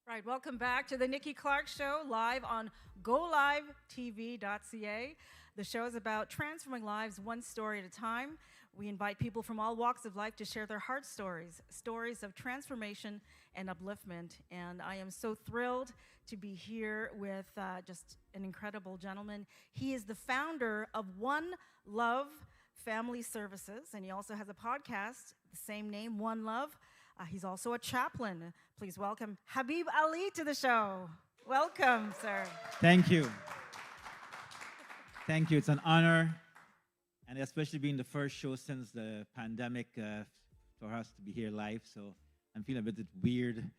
Right, welcome back to the Nikki Clarke Show, live on GoLiveTV.ca. The show is about transforming lives one story at a time. We invite people from all walks of life to share their heart stories, stories of transformation and upliftment. And I am so thrilled to be here with just an incredible gentleman. He is the founder of One Love Family Services, and he also has a podcast, the same name, One Love. He's also a chaplain. Please welcome Habeeb Alli to the show. Welcome, sir. Thank you. Thank you. It's an honor, and especially being the first show since the pandemic for us to be here live. So I'm feeling a bit weird.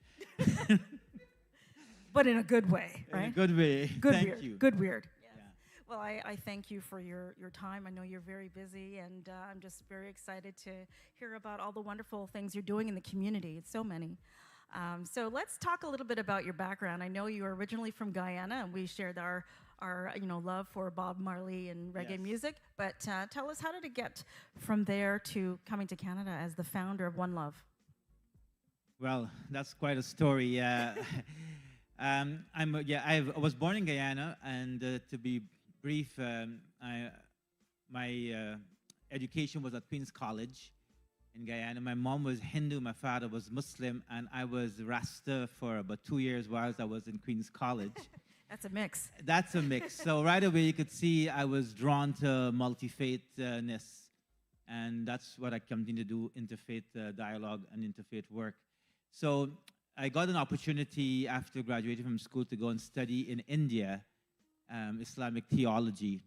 But in a good way, right? In a good way. Good Thank weird. you. Good weird. Yeah. Well, I thank you for your time. I know you're very busy, and I'm just very excited to hear about all the wonderful things you're doing in the community. It's so many. So let's talk a little bit about your background. I know you are originally from Guyana, and we shared our love for Bob Marley and reggae Yes. music. But tell us, how did it get from there to coming to Canada as the founder of One Love? Well, that's quite a story. I was born in Guyana, and to be brief, my education was at Queen's College in Guyana. My mom was Hindu, my father was Muslim, and I was Rasta for about 2 years whilst I was in Queen's College. That's a mix. That's a mix. So right away you could see I was drawn to multi-faithness, and that's what I continue to do, interfaith dialogue and interfaith work. So I got an opportunity after graduating from school to go and study in India, Islamic theology,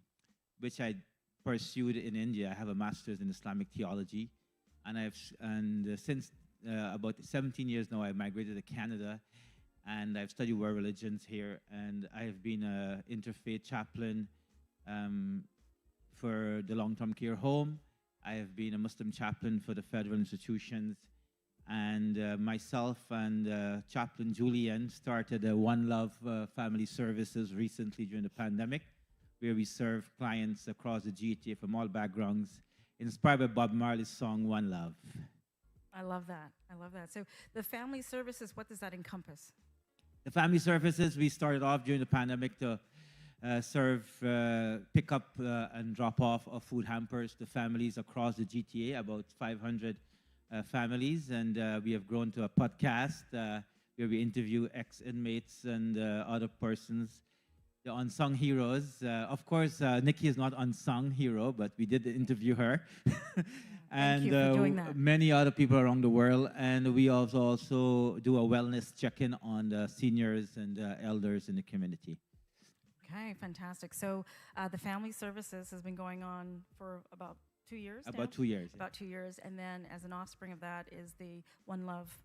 which I pursued in India. I have a master's in Islamic theology, and since about 17 years now, I've migrated to Canada, and I've studied world religions here, and I've been an interfaith chaplain for the long-term care home. I have been a Muslim chaplain for the federal institutions, and myself and Chaplain Julian started One Love Family Services recently during the pandemic, where we serve clients across the GTA from all backgrounds, inspired by Bob Marley's song, One Love. I love that. I love that. So the family services, what does that encompass? The family services, we started off during the pandemic to serve, pick up and drop off of food hampers to families across the GTA, about 500 families, and we have grown to a podcast where we interview ex-inmates and other persons, the unsung heroes. Of course, Nikki is not unsung hero, but we did interview her. Thank you for doing that. Many other people around the world, and we also do a wellness check-in on the seniors and elders in the community. Okay, fantastic. So the family services has been going on for about 2 years now? About 2 years. Yeah. About 2 years. And then as an offspring of that is the One Love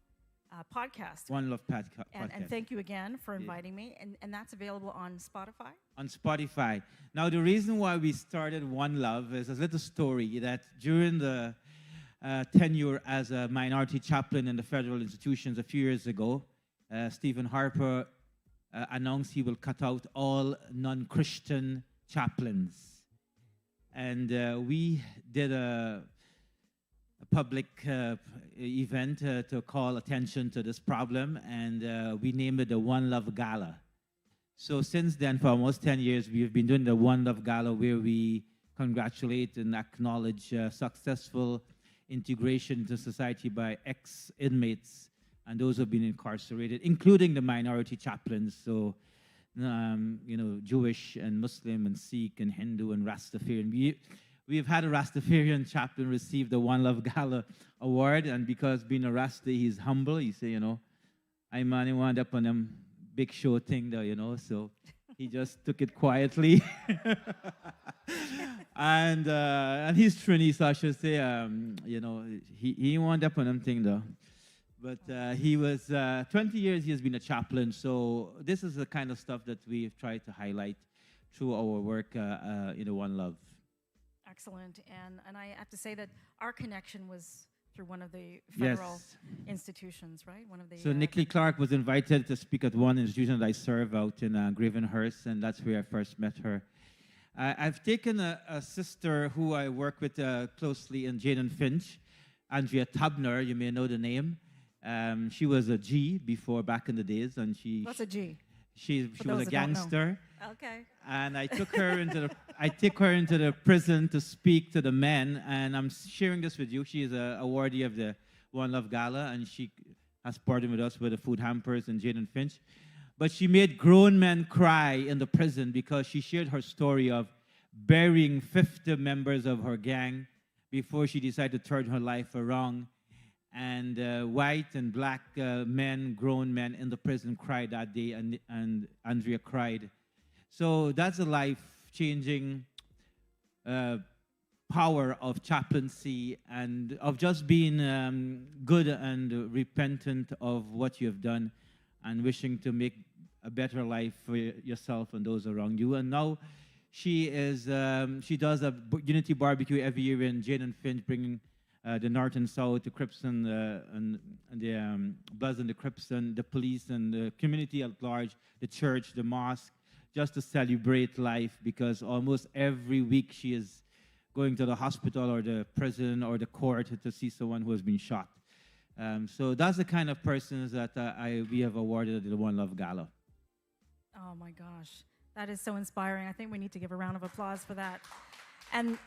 podcast. One Love podcast. And thank you again for inviting me. And that's available on Spotify? On Spotify. Now, the reason why we started One Love is a little story that during the tenure as a minority chaplain in the federal institutions a few years ago, Stephen Harper announced he will cut out all non-Christian chaplains. And we did a public event to call attention to this problem, and we named it the One Love Gala. So since then, for almost 10 years, we've been doing the One Love Gala, where we congratulate and acknowledge successful integration into society by ex-inmates and those who have been incarcerated, including the minority chaplains. So, Jewish and Muslim and Sikh and Hindu and Rastafarian. We've had a Rastafarian chaplain receive the One Love Gala award, and because being a Rasta, he's humble. He say, I money wound up on them big show thing though, so he just took it quietly. and he's Trini, so I should say, he wound up on them thing though. But he was 20 years he has been a chaplain, so this is the kind of stuff that we've tried to highlight through our work in One Love. Excellent. And I have to say that our connection was through one of the federal institutions, right? One of the. So Nikki Clarke was invited to speak at one institution that I serve out in Gravenhurst, and that's where I first met her. I've taken a sister who I work with closely in Jane and Finch, Andrea Tabner, you may know the name. She was a G before back in the days, and What's a G? she For was those a that don't know. gangster. Okay. And I took her into the prison to speak to the men. And I'm sharing this with you. She is a awardee of the One Love Gala, and she has partnered with us with the food hampers and Jane and Finch. But she made grown men cry in the prison because she shared her story of burying 50 members of her gang before she decided to turn her life around. And white and black men, grown men in the prison cried that day, and Andrea cried. So that's a life-changing power of chaplaincy and of just being good and repentant of what you have done and wishing to make a better life for yourself and those around you. And now she does a unity barbecue every year in Jane and Finch, bringing the North and South, the Crips and the Bloods and the Crips and the police and the community at large, the church, the mosque, just to celebrate life, because almost every week she is going to the hospital or the prison or the court to see someone who has been shot. So that's the kind of persons that we have awarded at the One Love Gala. Oh my gosh, that is so inspiring. I think we need to give a round of applause for that. And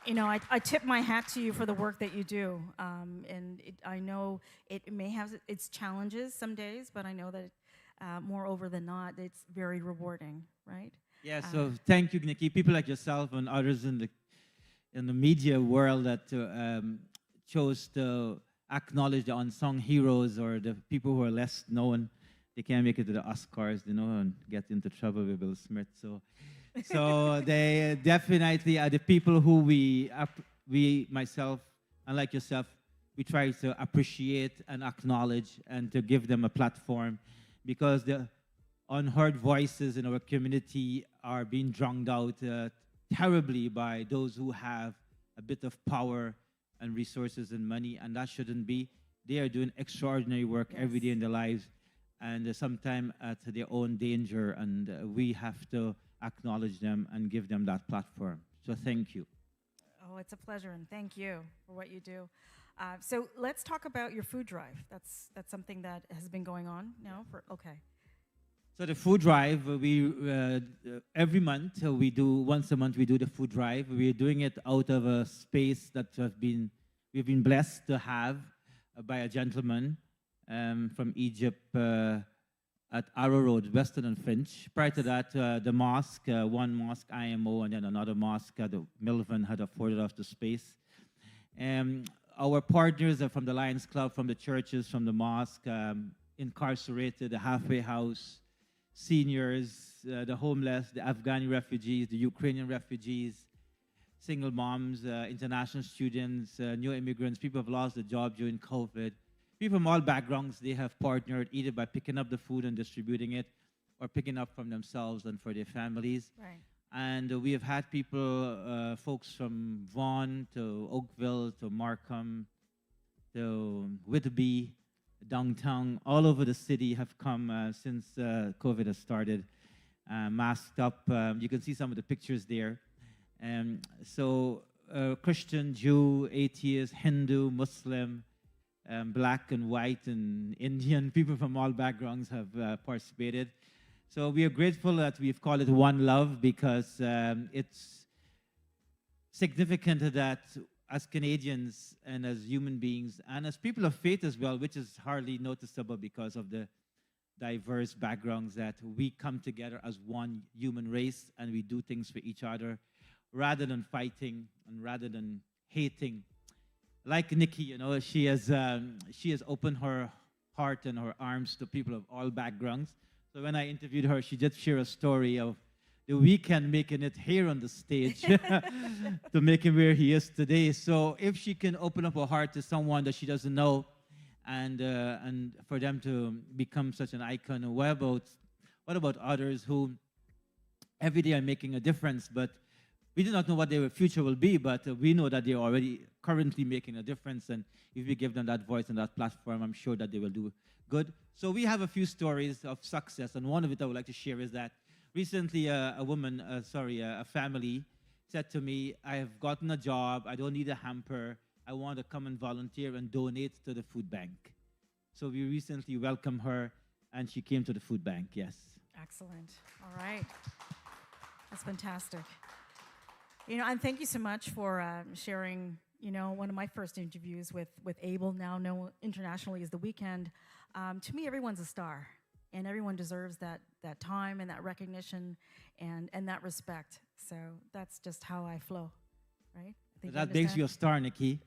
you know, I tip my hat to you for the work that you do. I know it may have its challenges some days, but I know that moreover than not, it's very rewarding, right? Yeah, so thank you, Nikki. People like yourself and others in the media world that chose to acknowledge the unsung heroes or the people who are less known. They can't make it to the Oscars, you know, and get into trouble with Will Smith. So they definitely are the people who we, myself, and like yourself, we try to appreciate and acknowledge and to give them a platform, because the unheard voices in our community are being drowned out terribly by those who have a bit of power and resources and money, and that shouldn't be. They are doing extraordinary work every day in their lives, and sometimes at their own danger, and we have to acknowledge them and give them that platform. So thank you. Oh, it's a pleasure, and thank you for what you do. So let's talk about your food drive. That's something that has been going on now for, okay. So the food drive, we every month we do, once a month we do the food drive. We're doing it out of a space that we've been blessed to have by a gentleman from Egypt at Arrow Road, Western and Finch. Prior to that, the mosque, one mosque, IMO, and then another mosque, the Milvan had afforded us the space. Our partners are from the Lions Club, from the churches, from the mosque, incarcerated, the halfway house, seniors, the homeless, the Afghani refugees, the Ukrainian refugees, single moms, international students, new immigrants, people who have lost their job during COVID. People from all backgrounds, they have partnered either by picking up the food and distributing it, or picking up from themselves and for their families. Right. And we have had people, folks from Vaughan to Oakville to Markham to Whitby, downtown, all over the city have come since COVID has started, masked up. You can see some of the pictures there. So Christian, Jew, atheist, Hindu, Muslim, black and white and Indian, people from all backgrounds have participated. So we are grateful that we've called it One Love, because it's significant that as Canadians and as human beings and as people of faith as well, which is hardly noticeable because of the diverse backgrounds, that we come together as one human race and we do things for each other rather than fighting and rather than hating. Like Nikki, you know, she has opened her heart and her arms to people of all backgrounds. So when I interviewed her, she did share a story of the weekend making it here on the stage to make him where he is today. So if she can open up her heart to someone that she doesn't know, and for them to become such an icon, what about others who every day are making a difference, but we do not know what their future will be, but we know that they're already currently making a difference, and if we give them that voice and that platform, I'm sure that they will do good. So we have a few stories of success, and one of it I would like to share is that recently a family said to me, I have gotten a job, I don't need a hamper, I want to come and volunteer and donate to the food bank. So we recently welcomed her, and she came to the food bank, yes. Excellent. All right. That's fantastic. And thank you so much for sharing, one of my first interviews with Abel, now known internationally as The Weeknd. To me, everyone's a star, and everyone deserves that time and that recognition and that respect. So that's just how I flow, right? That makes you a star, Nikki.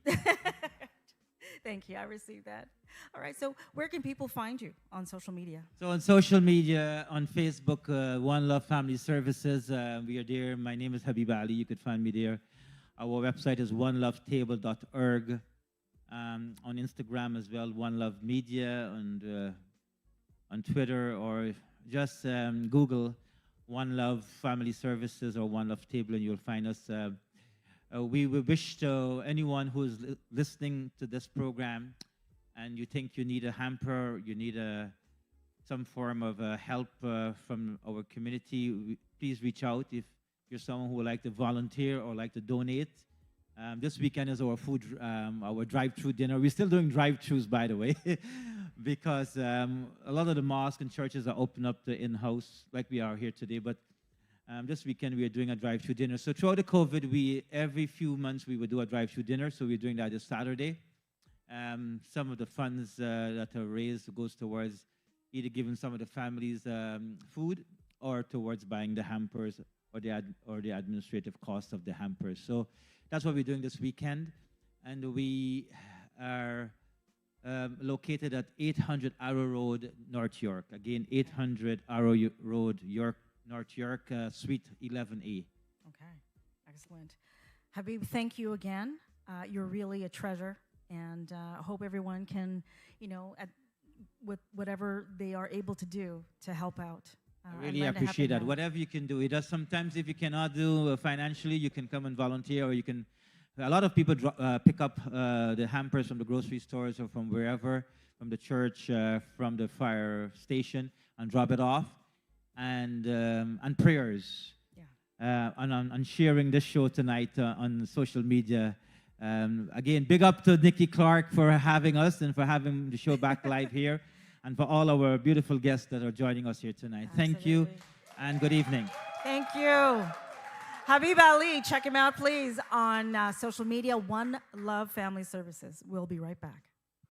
Thank you. I received that. All right. So where can people find you on social media? So on social media, on Facebook, One Love Family Services, we are there. My name is Habeeb Ali. You could find me there. Our website is onelovetable.org. On Instagram as well, One Love Media, and on Twitter, or just Google One Love Family Services or One Love Table, and you'll find us. We wish to anyone who is listening to this program and you think you need a hamper, you need some form of help from our community, please reach out. If you're someone who would like to volunteer or like to donate, this weekend is our our drive-through dinner. We're still doing drive-throughs, by the way, because a lot of the mosques and churches are open up to in-house, like we are here today. But this weekend we are doing a drive-through dinner. So throughout the COVID, every few months we would do a drive-through dinner. So we're doing that this Saturday. Some of the funds that are raised goes towards either giving some of the families food or towards buying the hampers or the administrative cost of the hampers. So that's what we're doing this weekend. And we are located at 800 Arrow Road, North York. Again, 800 Arrow Road, North York, Suite 11A. Okay, excellent. Habeeb, thank you again. You're really a treasure, and I hope everyone can, with whatever they are able to do to help out. I really appreciate that. Whatever you can do. Sometimes if you cannot do financially, you can come and volunteer, or you can. A lot of people pick up the hampers from the grocery stores or from wherever, from the church, from the fire station, and drop it off. And prayers, on sharing this show tonight on social media. Again, big up to Nikki Clarke for having us and for having the show back live here, and for all our beautiful guests that are joining us here tonight. Absolutely. Thank you, and good evening. Thank you. Habeeb Ali, check him out, please, on social media, One Love Family Services. We'll be right back.